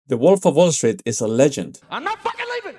The Wolf of Wall Street is a legend. I'm not fucking leaving!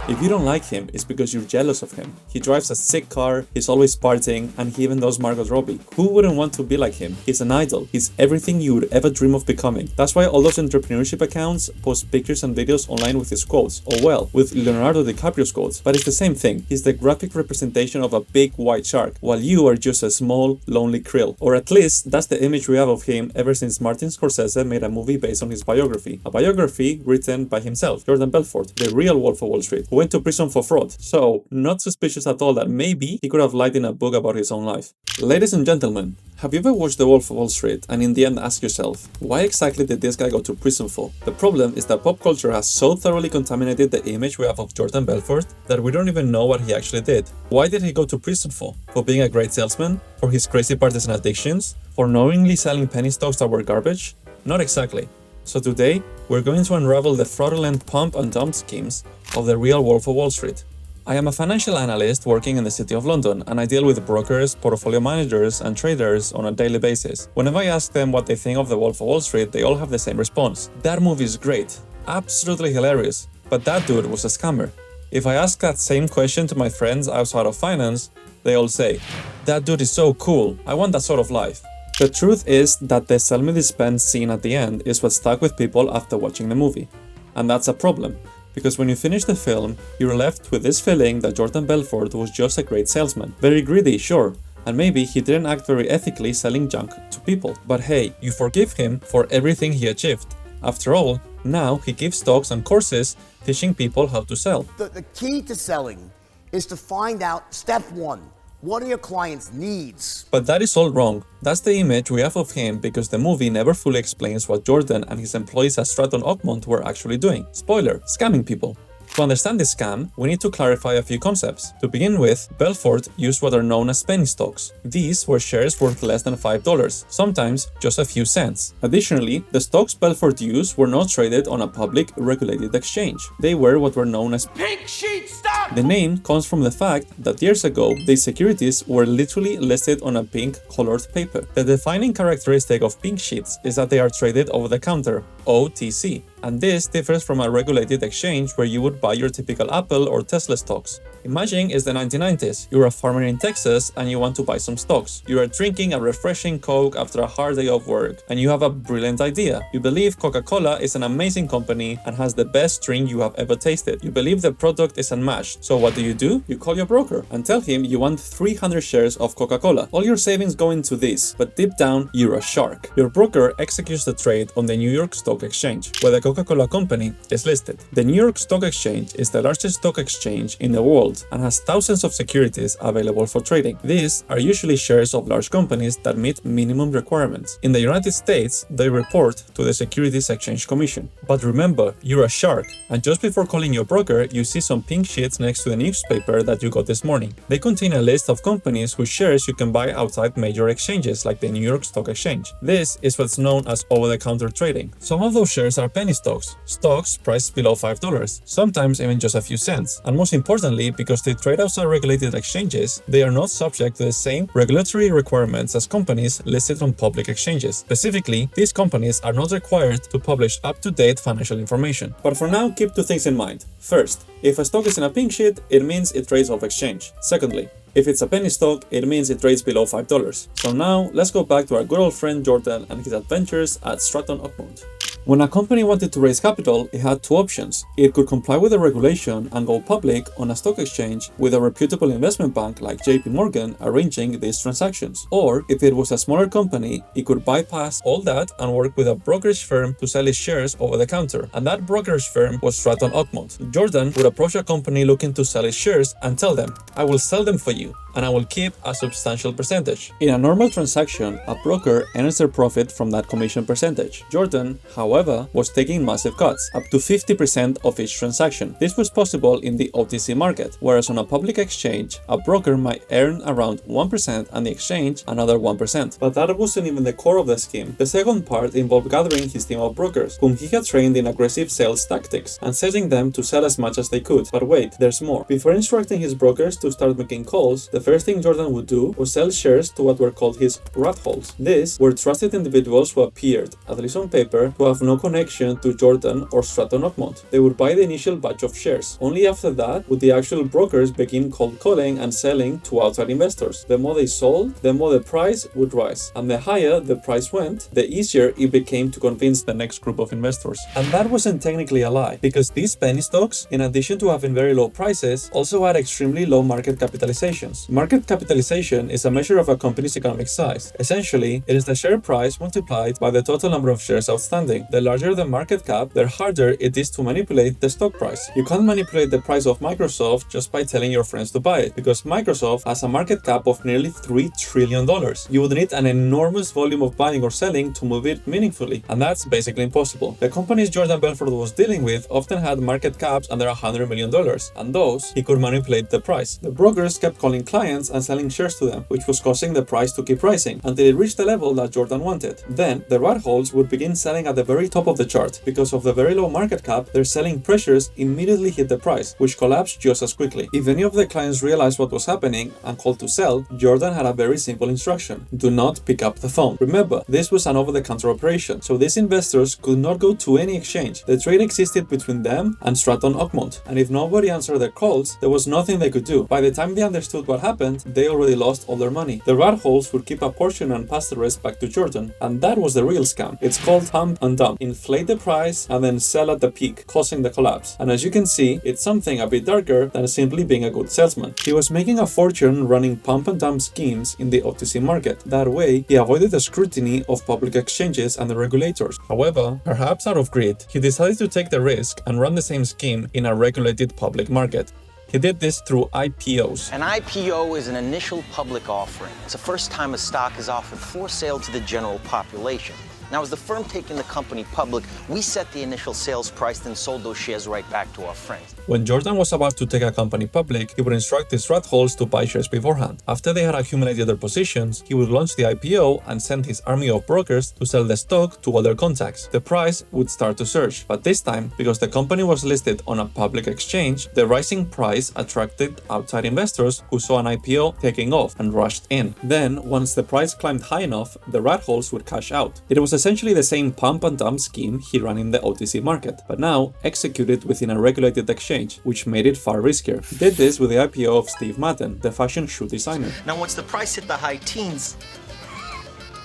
If you don't like him, it's because you're jealous of him. He drives a sick car, he's always partying, and he even knows Margot Robbie. Who wouldn't want to be like him? He's an idol. He's everything you would ever dream of becoming. That's why all those entrepreneurship accounts post pictures and videos online with his quotes. Or well, with Leonardo DiCaprio's quotes. But it's the same thing. He's the graphic representation of a big white shark, while you are just a small, lonely krill. Or at least, that's the image we have of him ever since Martin Scorsese made a movie based on his biography. A biography written by himself, Jordan Belfort, the real Wolf of Wall Street, who went to prison for fraud. So, not suspicious at all that maybe he could have lied in a book about his own life. Ladies and gentlemen, have you ever watched The Wolf of Wall Street and in the end ask yourself, why exactly did this guy go to prison for? The problem is that pop culture has so thoroughly contaminated the image we have of Jordan Belfort that we don't even know what he actually did. Why did he go to prison for? For being a great salesman? For his crazy parties and addictions? For knowingly selling penny stocks that were garbage? Not exactly. So today, we're going to unravel the fraudulent pump and dump schemes of the real Wolf of Wall Street. I am a financial analyst working in the City of London, and I deal with brokers, portfolio managers, and traders on a daily basis. Whenever I ask them what they think of the Wolf of Wall Street, they all have the same response. That movie is great, absolutely hilarious, but that dude was a scammer. If I ask that same question to my friends outside of finance, they all say, that dude is so cool, I want that sort of life. The truth is that the sell me this pen scene at the end is what stuck with people after watching the movie. And that's a problem, because when you finish the film, you're left with this feeling that Jordan Belfort was just a great salesman. Very greedy, sure, and maybe he didn't act very ethically selling junk to people. But hey, you forgive him for everything he achieved. After all, now he gives talks and courses teaching people how to sell. The key to selling is to find out, step one, what are your clients' needs? But that is all wrong. That's the image we have of him because the movie never fully explains what Jordan and his employees at Stratton Oakmont were actually doing. Spoiler, scamming people. To understand this scam, we need to clarify a few concepts. To begin with, Belfort used what are known as penny stocks. These were shares worth less than $5, sometimes just a few cents. Additionally, the stocks Belfort used were not traded on a public, regulated exchange. They were what were known as Pink sheet stock! The name comes from the fact that years ago, these securities were literally listed on a pink colored paper. The defining characteristic of pink sheets is that they are traded over the counter, OTC. And this differs from a regulated exchange where you would buy your typical Apple or Tesla stocks. Imagine it's the 1990s, you're a farmer in Texas and you want to buy some stocks. You are drinking a refreshing Coke after a hard day of work and you have a brilliant idea. You believe Coca-Cola is an amazing company and has the best drink you have ever tasted. You believe the product is unmatched. So what do? You call your broker and tell him you want 300 shares of Coca-Cola. All your savings go into this, but deep down, you're a shark. Your broker executes the trade on the New York Stock Exchange, where the Coca-Cola company is listed. The New York Stock Exchange is the largest stock exchange in the world and has thousands of securities available for trading. These are usually shares of large companies that meet minimum requirements. In the United States, they report to the Securities Exchange Commission. But remember, you're a shark, and just before calling your broker, you see some pink sheets next to the newspaper that you got this morning. They contain a list of companies whose shares you can buy outside major exchanges like the New York Stock Exchange. This is what's known as over-the-counter trading. Some of those shares are penny stocks, stocks priced below $5, sometimes even just a few cents. And most importantly, because they trade outside regulated exchanges, they are not subject to the same regulatory requirements as companies listed on public exchanges. Specifically, these companies are not required to publish up-to-date financial information. But for now, keep two things in mind. First, if a stock is in a pink sheet, it means it trades off exchange. Secondly, if it's a penny stock, it means it trades below $5. So now, let's go back to our good old friend Jordan and his adventures at Stratton Oakmont. When a company wanted to raise capital, it had two options. It could comply with the regulation and go public on a stock exchange with a reputable investment bank like JP Morgan arranging these transactions. Or, if it was a smaller company, it could bypass all that and work with a brokerage firm to sell its shares over the counter. And that brokerage firm was Stratton Oakmont. Jordan would approach a company looking to sell its shares and tell them, I will sell them for you, and I will keep a substantial percentage. In a normal transaction, a broker earns their profit from that commission percentage. Jordan, however, was taking massive cuts, up to 50% of each transaction. This was possible in the OTC market, whereas on a public exchange, a broker might earn around 1% and the exchange another 1%. But that wasn't even the core of the scheme. The second part involved gathering his team of brokers, whom he had trained in aggressive sales tactics, and setting them to sell as much as they could. But wait, there's more. Before instructing his brokers to start making calls, the first thing Jordan would do was sell shares to what were called his rat holes. These were trusted individuals who appeared, at least on paper, to have no connection to Jordan or Stratton Oakmont. They would buy the initial batch of shares. Only after that would the actual brokers begin cold calling and selling to outside investors. The more they sold, the more the price would rise, and the higher the price went, the easier it became to convince the next group of investors. And that wasn't technically a lie, because these penny stocks, in addition to having very low prices, also had extremely low market capitalizations. Market capitalization is a measure of a company's economic size. Essentially, it is the share price multiplied by the total number of shares outstanding. The larger the market cap, the harder it is to manipulate the stock price. You can't manipulate the price of Microsoft just by telling your friends to buy it, because Microsoft has a market cap of nearly $3 trillion. You would need an enormous volume of buying or selling to move it meaningfully, and that's basically impossible. The companies Jordan Belfort was dealing with often had market caps under $100 million, and those he could manipulate the price. The brokers kept calling clients and selling shares to them, which was causing the price to keep rising until it reached the level that Jordan wanted. Then the rat holes would begin selling at the very top of the chart. Because of the very low market cap, their selling pressures immediately hit the price, which collapsed just as quickly. If any of the clients realized what was happening and called to sell, Jordan had a very simple instruction: do not pick up the phone. Remember, this was an over-the-counter operation, so these investors could not go to any exchange. The trade existed between them and Stratton Oakmont, and if nobody answered their calls, there was nothing they could do. By the time they understood what happened, they already lost all their money. The rat holes would keep a portion and pass the rest back to Jordan, and that was the real scam. It's called pump and dump. Inflate the price and then sell at the peak, causing the collapse. And as you can see, it's something a bit darker than simply being a good salesman. He was making a fortune running pump and dump schemes in the OTC market. That way, he avoided the scrutiny of public exchanges and the regulators. However, perhaps out of greed, he decided to take the risk and run the same scheme in a regulated public market. He did this through IPOs. An IPO is an initial public offering. It's the first time a stock is offered for sale to the general population. Now, as the firm taking the company public, we set the initial sales price, then sold those shares right back to our friends. When Jordan was about to take a company public, he would instruct his rat holes to buy shares beforehand. After they had accumulated their positions, he would launch the IPO and send his army of brokers to sell the stock to all their contacts. The price would start to surge, but this time, because the company was listed on a public exchange, the rising price attracted outside investors who saw an IPO taking off and rushed in. Then, once the price climbed high enough, the rat holes would cash out. It was essentially the same pump and dump scheme he ran in the OTC market, but now executed within a regulated exchange, which made it far riskier. He did this with the IPO of Steve Madden, the fashion shoe designer. Now, once the price hit the high teens,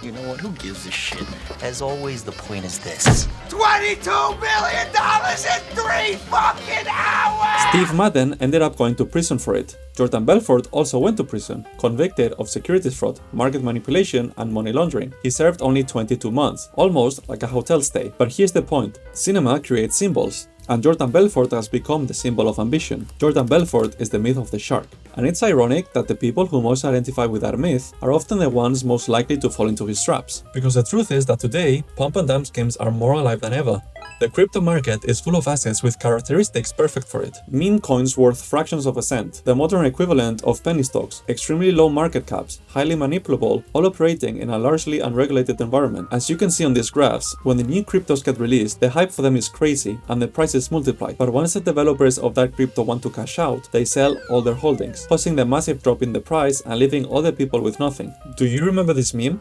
you know what? Who gives a shit? As always, the point is this: $22 million in 3 fucking hours! Steve Madden ended up going to prison for it. Jordan Belfort also went to prison, convicted of securities fraud, market manipulation, and money laundering. He served only 22 months, almost like a hotel stay. But here's the point: cinema creates symbols, and Jordan Belfort has become the symbol of ambition. Jordan Belfort is the myth of the shark. And it's ironic that the people who most identify with that myth are often the ones most likely to fall into his traps. Because the truth is that today, pump and dump schemes are more alive than ever. The crypto market is full of assets with characteristics perfect for it. Meme coins worth fractions of a cent, the modern equivalent of penny stocks, extremely low market caps, highly manipulable, all operating in a largely unregulated environment. As you can see on these graphs, when the new cryptos get released, the hype for them is crazy and the prices multiply. But once the developers of that crypto want to cash out, they sell all their holdings, causing the massive drop in the price and leaving other people with nothing. Do you remember this meme?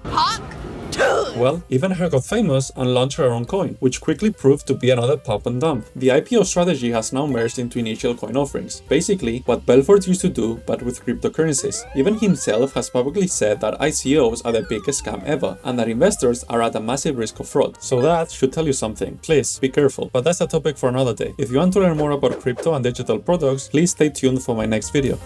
Well, even her got famous and launched her own coin, which quickly proved to be another pump and dump. The IPO strategy has now merged into initial coin offerings, basically what Belfort used to do but with cryptocurrencies. Even himself has publicly said that ICOs are the biggest scam ever, and that investors are at a massive risk of fraud. So that should tell you something. Please, be careful. But that's a topic for another day. If you want to learn more about crypto and digital products, please stay tuned for my next video.